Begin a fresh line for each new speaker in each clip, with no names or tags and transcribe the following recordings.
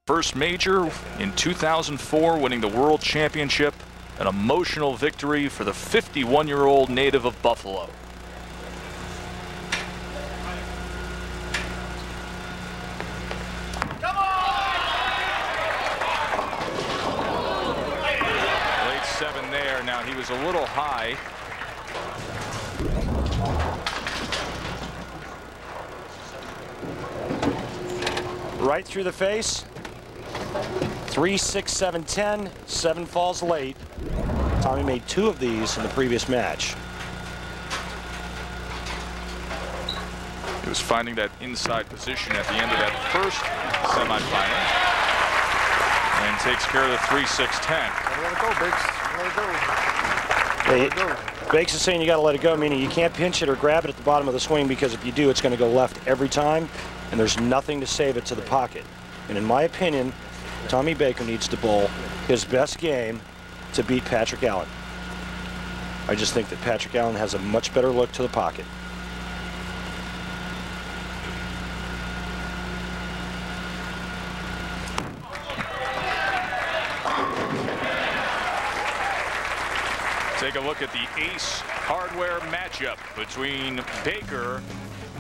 First major in 2004, winning the World Championship, an emotional victory for the 51-year-old native of Buffalo.
Come on!
Late 7 there. Now he was a little high.
Right through the face. 3, 6, 7, 10. 7 falls late. Tommy made 2 of these in the previous match.
He was finding that inside position at the end of that first semifinal and takes care of the 3, 6, 10.
Let it go, Biggs. Let it go. Let it go.
Bakes is saying you got to let it go, meaning you can't pinch it or grab it at the bottom of the swing, because if you do, it's going to go left every time, and there's nothing to save it to the pocket. And in my opinion, Tommy Baker needs to bowl his best game to beat Patrick Allen. I just think that Patrick Allen has a much better look to the pocket.
Take a look at the Ace Hardware matchup between Baker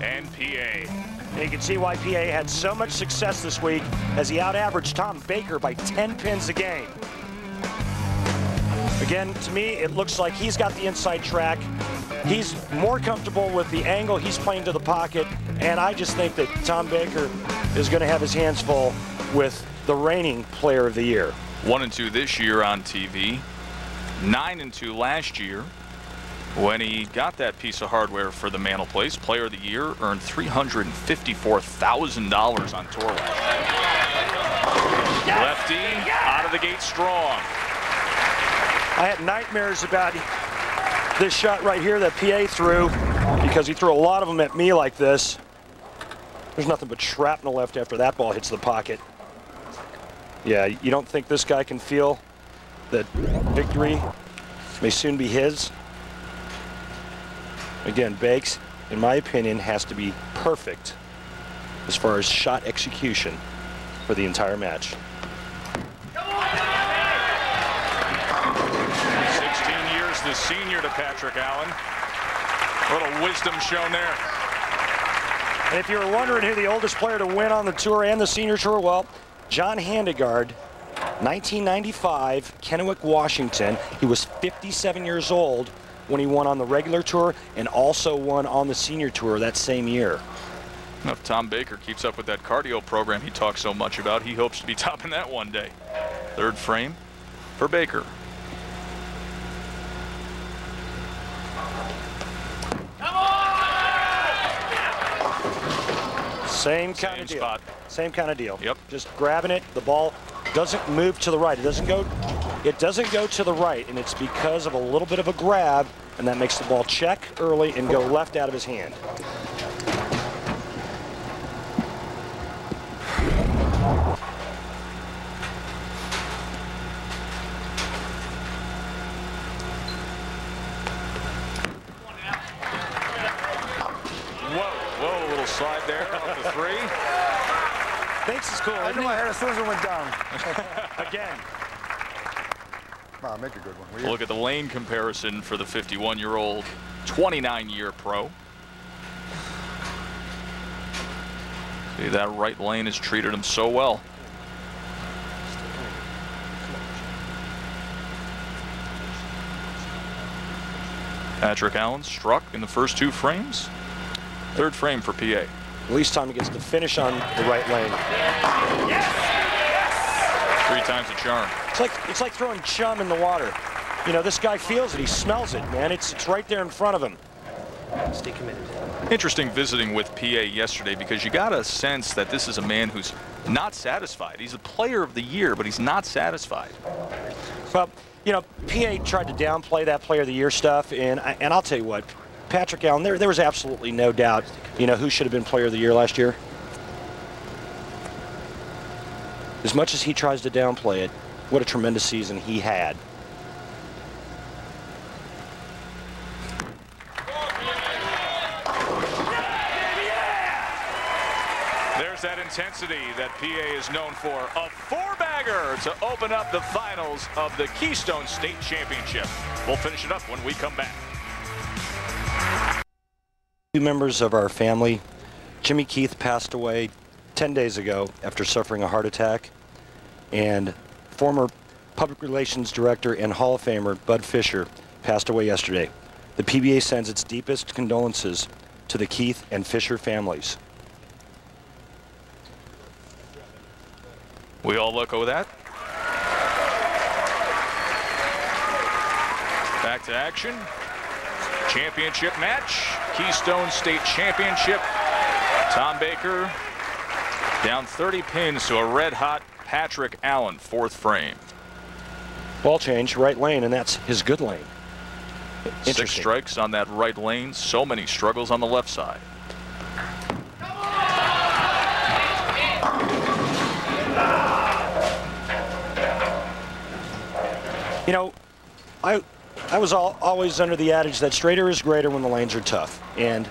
and PA.
And you can see why PA had so much success this week, as he out-averaged Tom Baker by 10 pins a game. Again, to me, it looks like he's got the inside track. He's more comfortable with the angle he's playing to the pocket, and I just think that Tom Baker is going to have his hands full with the reigning Player of the Year.
1-2 this year on TV. 9-2 last year when he got that piece of hardware for the Mantle Place. Player of the Year, earned $354,000 on tour last year. Lefty out of the gate strong.
I had nightmares about this shot right here that PA threw, because he threw a lot of them at me like this. There's nothing but shrapnel left after that ball hits the pocket. Yeah, you don't think this guy can feel that victory may soon be his? Again, Bakes, in my opinion, has to be perfect as far as shot execution for the entire match.
16 years the senior to Patrick Allen. A little wisdom shown there.
And if you were wondering who the oldest player to win on the tour and the senior tour, well, John Handegard, 1995, Kennewick, Washington. He was 57 years old when he won on the regular tour and also won on the senior tour that same year.
If Tom Baker keeps up with that cardio program he talks so much about, he hopes to be topping that one day. Third frame for Baker.
Same kind of deal.
Spot.
Same kind of deal.
Yep.
Just grabbing it. The ball doesn't move to the right. It doesn't go to the right, and it's because of a little bit of a grab, and that makes the ball check early and go left out of his hand.
Whoa, a little slide there off the 3.
Bakes is cool.
I knew I had as soon as it went down.
Again.
Nah, make a good one.
Look at the lane comparison for the 51-year-old 29-year pro. See, that right lane has treated him so well. Patrick Allen struck in the first 2 frames. Third frame for PA.
At least Tommy gets to finish on the right lane.
3 times the charm.
It's like throwing chum in the water. You know, this guy feels it. He smells it, man. It's right there in front of him.
Stay committed.
Interesting visiting with PA yesterday, because you got a sense that this is a man who's not satisfied. He's a Player of the Year, but he's not satisfied.
Well, you know, PA tried to downplay that Player of the Year stuff, and I'll tell you what, Patrick Allen, there was absolutely no doubt, you know, who should have been Player of the Year last year. As much as he tries to downplay it, what a tremendous season he had.
There's that intensity that PA is known for. A four-bagger to open up the finals of the Keystone State Championship. We'll finish it up when we come back.
Two members of our family, Jimmy Keith, passed away 10 days ago after suffering a heart attack, and former Public Relations Director and Hall of Famer Bud Fisher passed away yesterday. The PBA sends its deepest condolences to the Keith and Fisher families.
We all look over that. Back to action. Championship match. Keystone State Championship. Tom Baker down 30 pins to a red-hot Patrick Allen, fourth frame.
Ball change, right lane, and that's his good lane.
6 strikes on that right lane. So many struggles on the left side.
You know, I was always under the adage that straighter is greater when the lanes are tough, and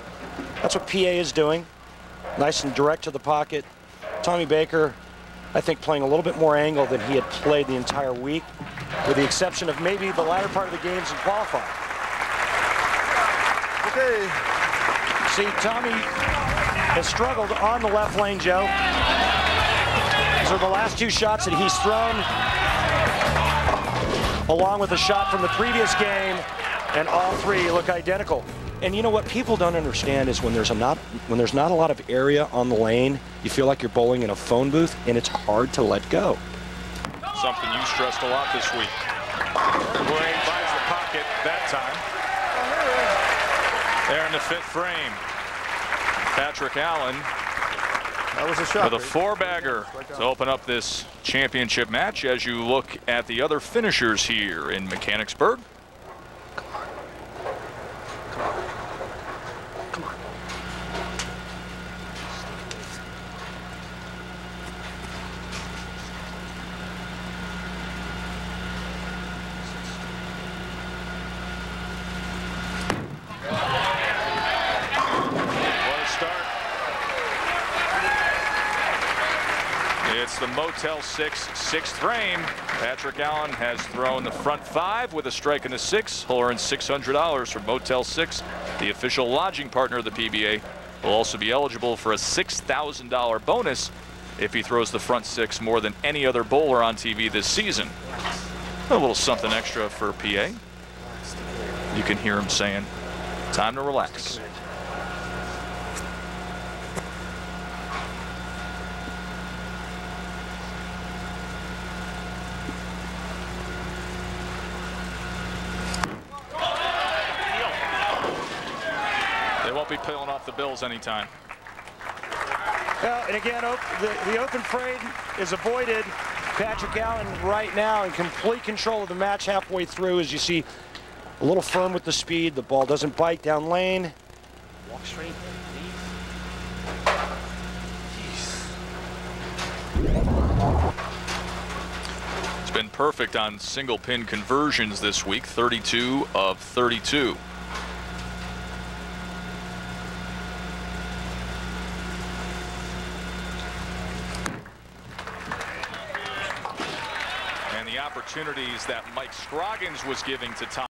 that's what PA is doing. Nice and direct to the pocket. Tommy Baker, I think, playing a little bit more angle than he had played the entire week, with the exception of maybe the latter part of the games in qualifying.
Okay.
See, Tommy has struggled on the left lane, Joe. These are the last 2 shots that he's thrown, along with a shot from the previous game, and all 3 look identical. And you know what people don't understand is when there's not a lot of area on the lane, you feel like you're bowling in a phone booth, and it's hard to let go.
Something you stressed a lot this week. Blaine finds the pocket that time. There in the 5th frame. Patrick Allen
That was a shot.
with a 4-bagger to open up this championship match as you look at the other finishers here in Mechanicsburg. It's the Motel 6 6th frame. Patrick Allen has thrown the front 5 with a strike in the 6. He'll earn $600 from Motel 6. The official lodging partner of the PBA will also be eligible for a $6,000 bonus if he throws the front 6 more than any other bowler on TV this season. A little something extra for PA. You can hear him saying, time to relax. Won't be peeling off the bills anytime.
Well, and again, the open frame is avoided. Patrick Allen right now in complete control of the match halfway through, as you see, a little firm with the speed. The ball doesn't bite down lane.
Walk straight.
It's been perfect on single pin conversions this week, 32 of 32. And the opportunities that Mike Scroggins was giving to Tom